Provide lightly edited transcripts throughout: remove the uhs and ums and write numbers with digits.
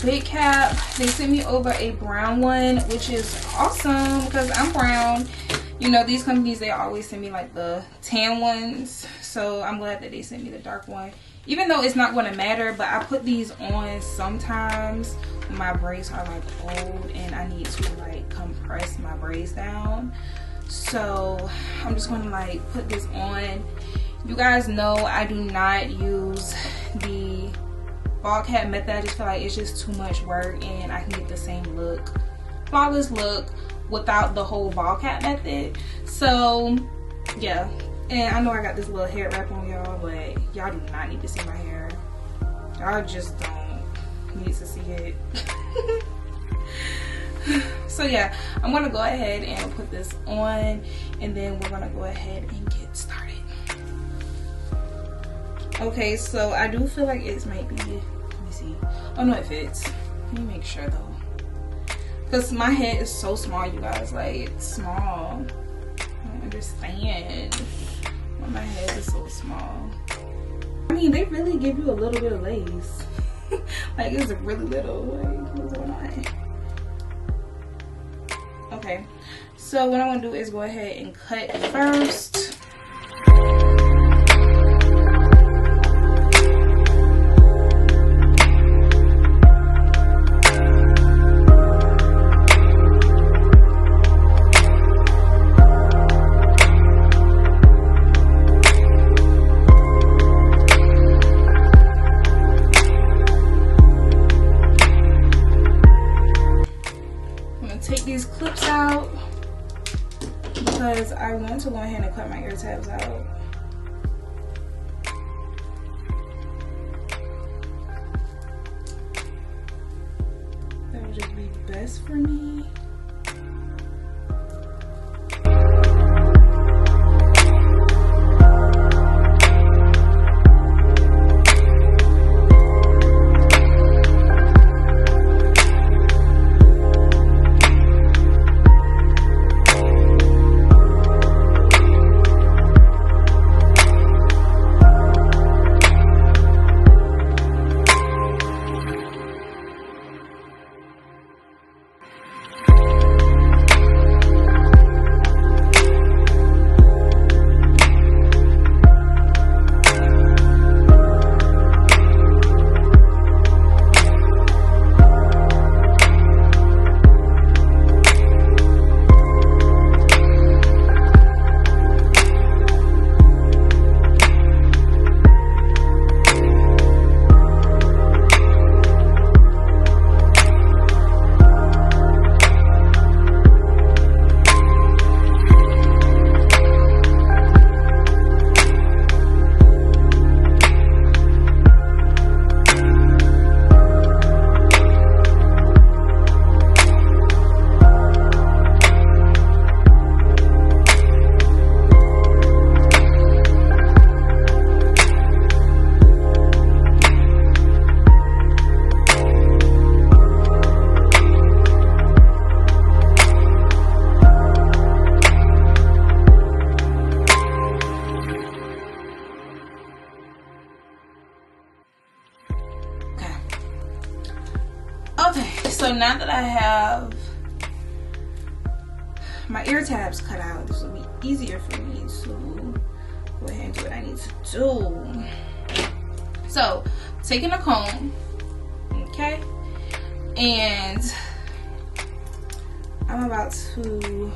wig cap. They sent me over a brown one, which is awesome because I'm brown. You know, these companies, they always send me like the tan ones, so I'm glad that they sent me the dark one, even though it's not going to matter. But I put these on sometimes when my braids are like old and I need to like compress my braids down. So I'm just going to like put this on. You guys know I do not use the ball cap method. I just feel like it's just too much work and I can get the same look, flawless look, without the whole ball cap method. So yeah, and I know I got this little hair wrap on y'all, but y'all do not need to see my hair. Y'all just don't need to see it. So yeah, I'm gonna go ahead and put this on and then we're gonna go ahead and get started. Okay, so I do feel like it's might be, let me see. Oh no, it fits. Let me make sure though, because my head is so small, you guys. Like, it's small. I don't understand why my head is so small. I mean, they really give you a little bit of lace. Like, it's really little. Like, what's going on? Okay, so what I'm gonna do is go ahead and cut first. Take these clips out because I want to go ahead and cut my ear tabs out. That would just be best for me. So now that I have my ear tabs cut out, this will be easier for me to go ahead and do what I need to do. So, taking a comb, okay, and I'm about to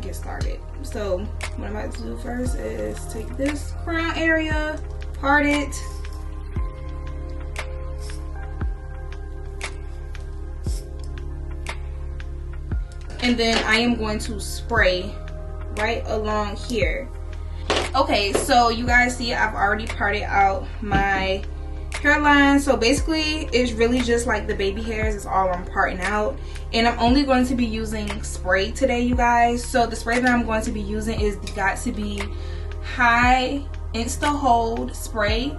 get started. So, what I'm about to do first is take this crown area, part it, and then I am going to spray right along here. Okay, so you guys see I've already parted out my hairline. So basically it's really just like the baby hairs is all I'm parting out, and I'm only going to be using spray today, you guys. So the spray that I'm going to be using is the Got2b High Insta Hold spray.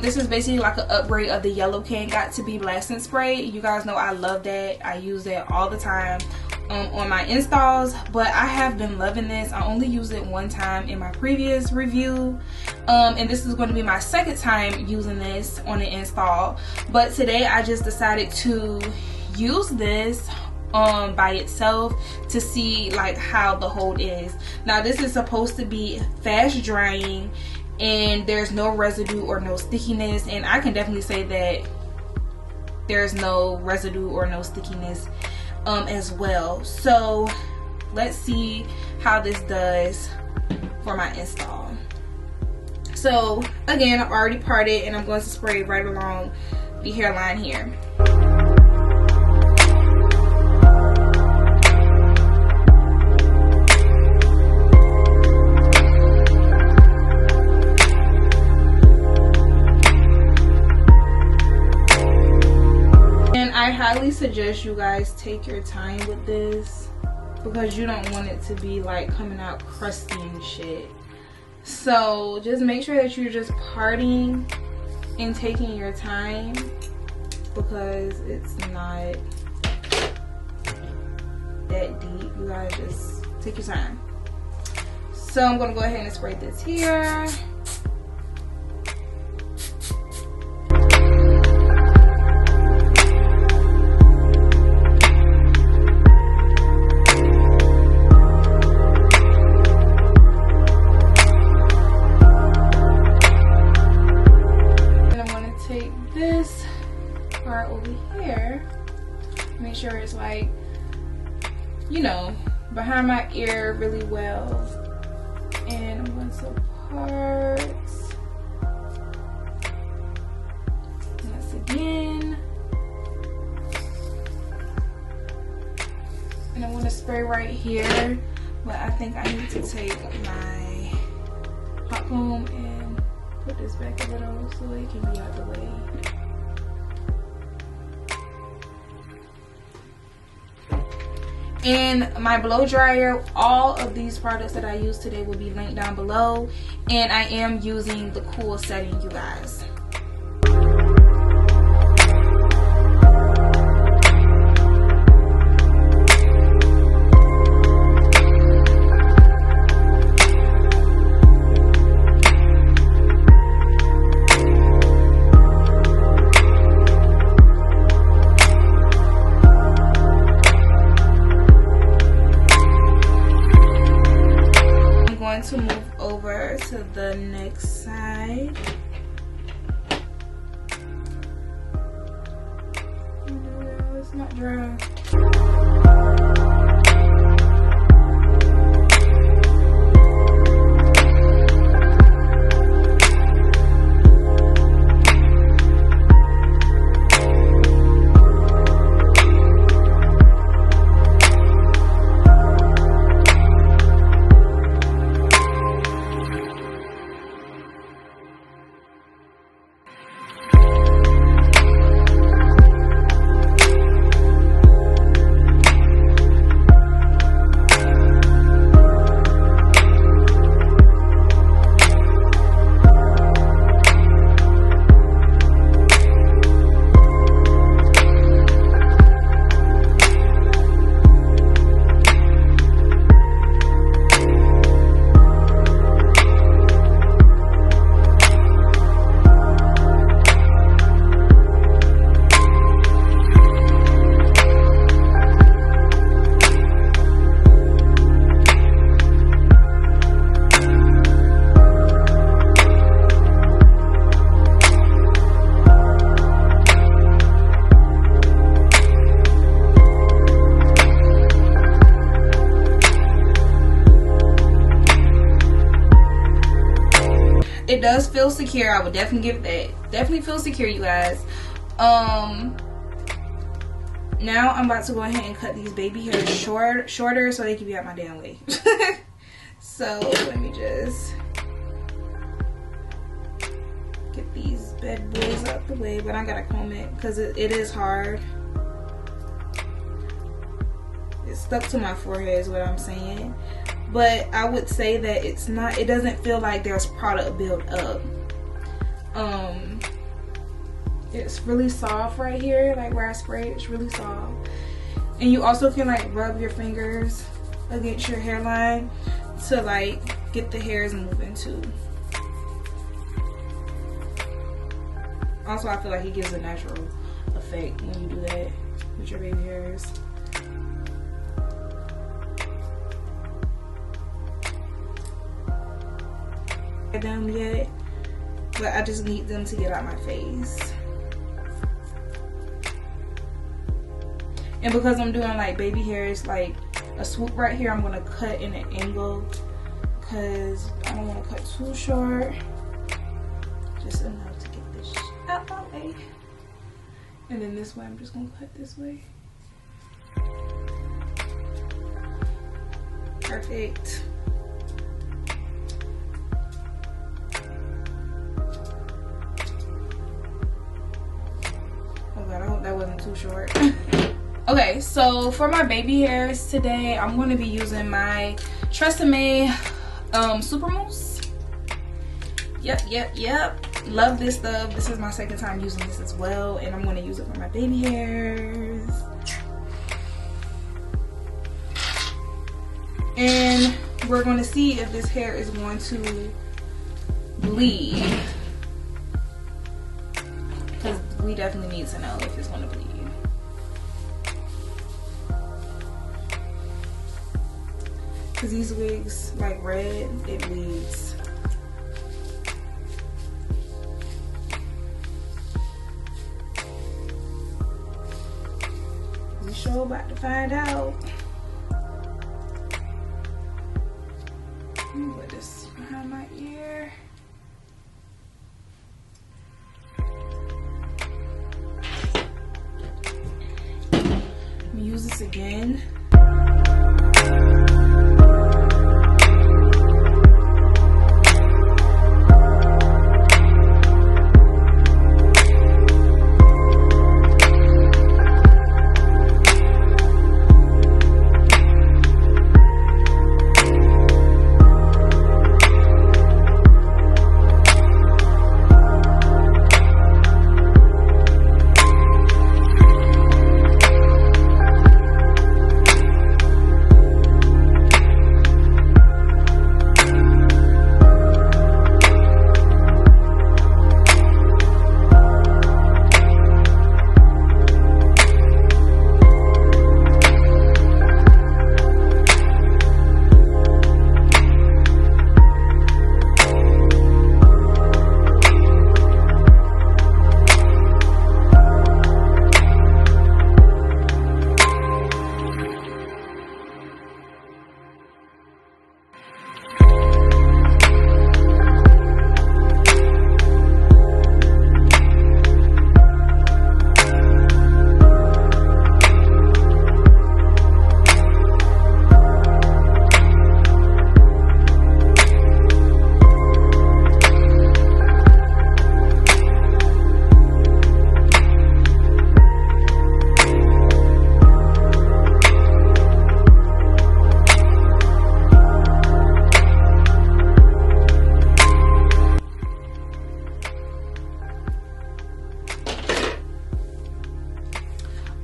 This is basically like an upgrade of the yellow can Got2b blasting spray. You guys know I love that. I use that all the time on my installs, but I have been loving this. I only used it one time in my previous review, and this is going to be my second time using this on an install. But today I just decided to use this by itself to see like how the hold is. Now this is supposed to be fast drying and there's no residue or no stickiness, and I can definitely say that there's no residue or no stickiness as well. So let's see how this does for my install. So again, I've already parted and I'm going to spray right along the hairline here. I highly suggest you guys take your time with this because you don't want it to be like coming out crusty and shit. So just make sure that you're just parting and taking your time because it's not that deep. You gotta just take your time. So I'm gonna go ahead and spray this here. Make sure it's like, you know, behind my ear really well, and I'm going to part once again, and I'm going to spray right here, but I think I need to take my hot comb and put this back a little so it can be out the way. And my blow dryer, all of these products that I use today will be linked down below, and I am using the cool setting, you guys. To move over to the next side. No, it's not dry. It does feel secure. I would definitely give it that. Definitely feel secure, you guys. Now I'm about to go ahead and cut these baby hairs shorter so they can be out my damn way. So let me just get these bad boys out the way, but I gotta comb it because it is hard. It's stuck to my forehead is what I'm saying. But I would say that it's not, it doesn't feel like there's product built up. It's really soft right here, like where I sprayed, it's really soft. And you also can like rub your fingers against your hairline to like get the hairs moving too. Also, I feel like it gives a natural effect when you do that with your baby hairs. Them yet, but I just need them to get out my face. And because I'm doing like baby hairs, like a swoop right here, I'm gonna cut in an angle because I don't want to cut too short, just enough to get this out my way. And then this way, I'm just gonna cut this way. Perfect. Oh god, I hope that wasn't too short. Okay, so for my baby hairs today, I'm going to be using my Tresemme Super Mousse. Yep. Love this stuff. This is my second time using this as well, and I'm going to use it for my baby hairs. And we're going to see if this hair is going to bleed, because we definitely need to know if it's going to bleed. Because these wigs, like red, it bleeds. We sure about to find out. Let me put this behind my ear. Let me use this again.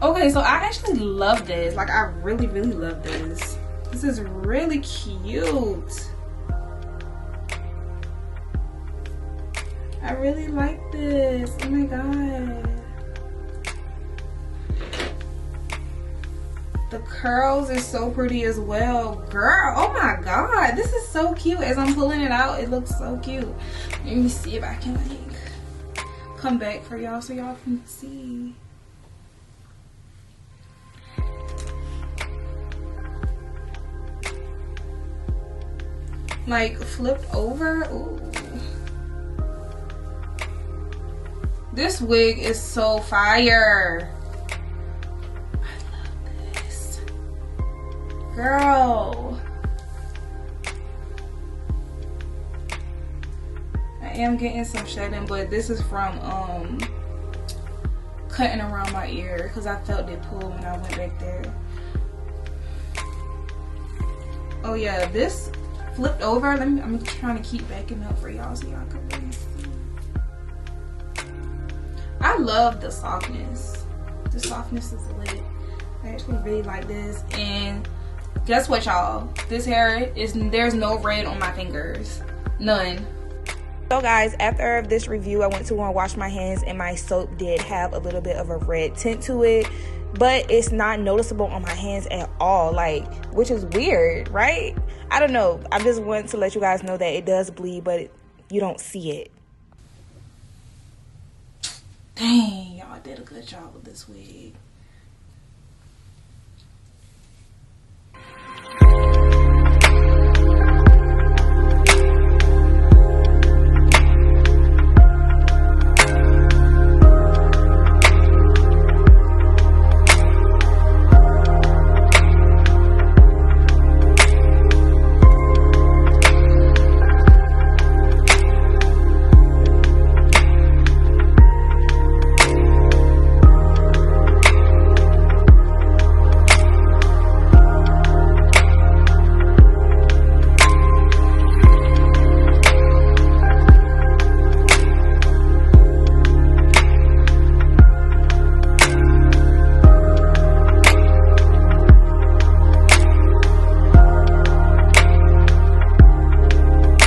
Okay, so I actually love this. Like, I really love this. This is really cute. I really like this. Oh my god. The curls are so pretty as well. Girl, oh my god. This is so cute. As I'm pulling it out, it looks so cute. Let me see if I can like come back for y'all so y'all can see. Like flipped over. Ooh. This wig is so fire. I love this. Girl. I am getting some shedding, but this is from cutting around my ear because I felt it pull when I went back there. Oh yeah, this flipped over. I'm trying to keep backing up for y'all so y'all can really see. I love the softness. The softness is lit. I actually really like this. And guess what, y'all? This hair there's no red on my fingers. None. So guys, after this review, I went to go and wash my hands, and my soap did have a little bit of a red tint to it, but it's not noticeable on my hands at all, like, which is weird, right? I don't know. I just want to let you guys know that it does bleed, but you don't see it. Dang, y'all did a good job with this wig.